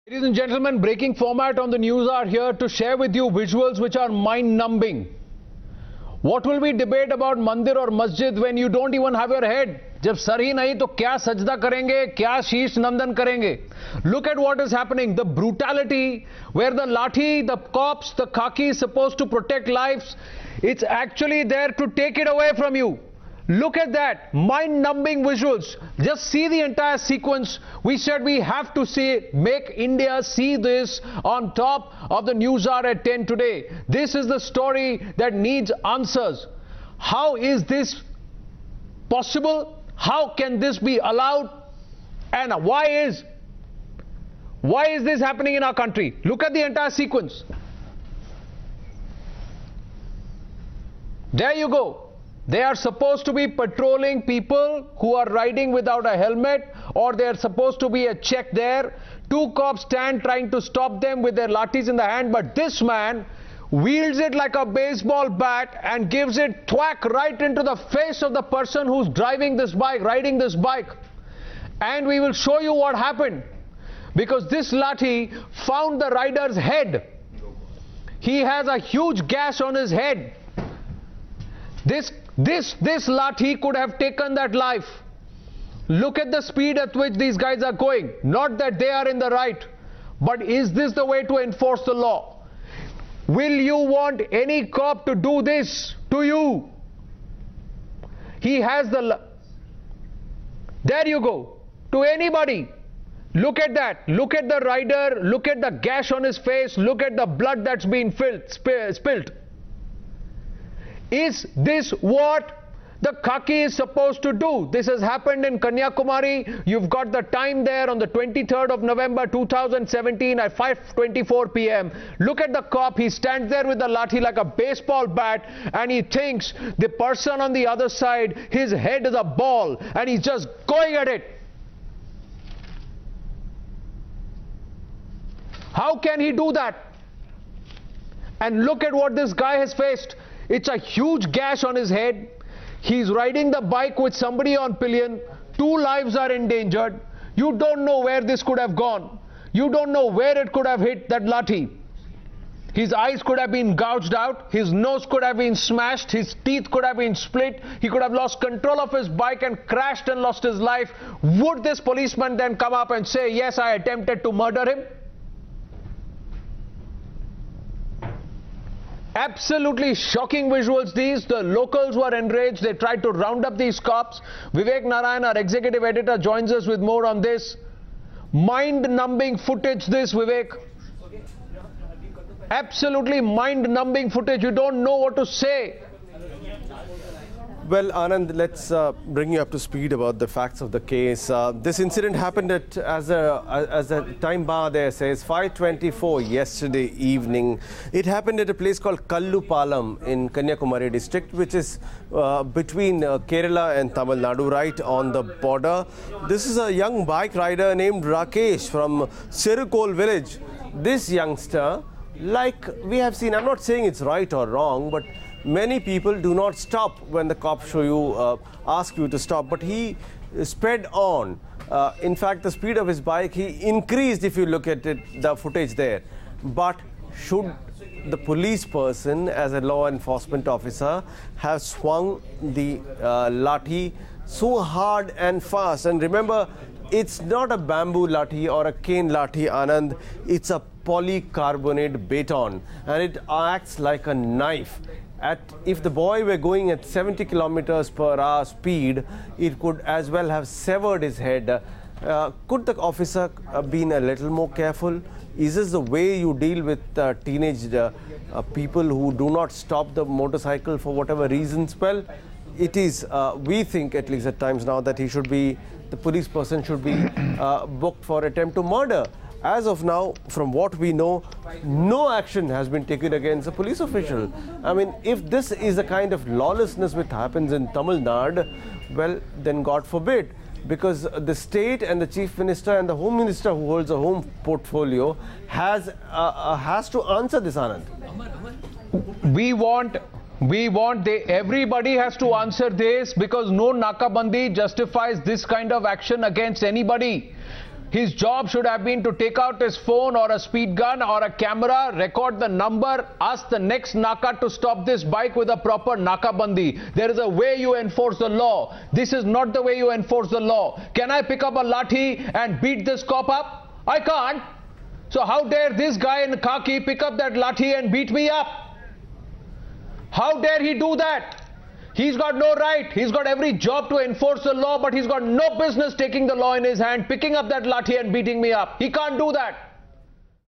Ladies and gentlemen, breaking format on the news are here to share with you visuals which are mind-numbing. What will we debate about mandir or masjid when you don't even have your head? जब sir ही नहीं तो क्या सजदा करेंगे, क्या शीश नंदन करेंगे? Look at what is happening. The brutality where the lathi, the cops, the khaki is supposed to protect lives. It's actually there to take it away from you. Look at that, mind-numbing visuals. Just see the entire sequence. We said we have to see, make India see this on top of the news hour at 10 today. This is the story that needs answers. How is this possible? How can this be allowed? And why is this happening in our country? Look at the entire sequence. There you go. They are supposed to be patrolling people who are riding without a helmet, or they are supposed to be a check there. Two cops stand trying to stop them with their lathis in the hand, but this man wields it like a baseball bat and gives it thwack right into the face of the person who's driving this bike, riding this bike. And we will show you what happened, because this lathi found the rider's head. He has a huge gash on his head. This lathi could have taken that life. Look at the speed at which these guys are going. Not that they are in the right, but is this the way to enforce the law? Will you want any cop to do this to you? He has the... There you go. To anybody. Look at that. Look at the rider. Look at the gash on his face. Look at the blood that's been spilled. Is this what the khaki is supposed to do? This has happened in Kanyakumari. You've got the time there on the 23rd of November 2017 at 5:24 p.m. Look at the cop. He stands there with the lathi like a baseball bat, and he thinks the person on the other side, his head is a ball, and he's just going at it. How can he do that? And look at what this guy has faced. It's a huge gash on his head. He's riding the bike with somebody on pillion. 2 lives are endangered. You don't know where this could have gone. You don't know where it could have hit that lathi. His eyes could have been gouged out. His nose could have been smashed. His teeth could have been split. He could have lost control of his bike and crashed and lost his life. Would this policeman then come up and say, yes, I attempted to murder him? Absolutely shocking visuals these. The locals were enraged. They tried to round up these cops. Vivek Narayan, our executive editor, joins us with more on this. Mind-numbing footage this, Vivek. Absolutely mind-numbing footage. You don't know what to say. Well, Anand, let's bring you up to speed about the facts of the case. This incident happened at, as a time bar there says, 5:24 yesterday evening. It happened at a place called Kallupalam in Kanyakumari district, which is between Kerala and Tamil Nadu, right on the border. This is a young bike rider named Rakesh from Sirukol village. This youngster, like we have seen, I'm not saying it's right or wrong, but many people do not stop when the cops ask you to stop, but he sped on. In fact, the speed of his bike, he increased if you look at it, the footage there. But should the police person, as a law enforcement officer, have swung the lathi so hard and fast? And remember, it's not a bamboo lathi or a cane lathi, Anand. It's a polycarbonate baton, and it acts like a knife. If the boy were going at 70 kilometers per hour speed, it could as well have severed his head. Could the officer been a little more careful? Is this the way you deal with teenage people who do not stop the motorcycle for whatever reasons? Well, it is, we think at least at times now, that the police person should be booked for attempt to murder. As of now, from what we know, no action has been taken against a police official. I mean, if this is the kind of lawlessness which happens in Tamil Nadu, well, then God forbid, because the state and the chief minister and the home minister who holds a home portfolio has to answer this, Anand. Everybody has to answer this, because no nakabandi justifies this kind of action against anybody. His job should have been to take out his phone or a speed gun or a camera, record the number, ask the next Naka to stop this bike with a proper Naka Bandi. There is a way you enforce the law. This is not the way you enforce the law. Can I pick up a lathi and beat this cop up? I can't. So how dare this guy in khaki pick up that lathi and beat me up? How dare he do that? He's got no right. He's got every job to enforce the law, but he's got no business taking the law in his hand, picking up that lathi and beating me up. He can't do that.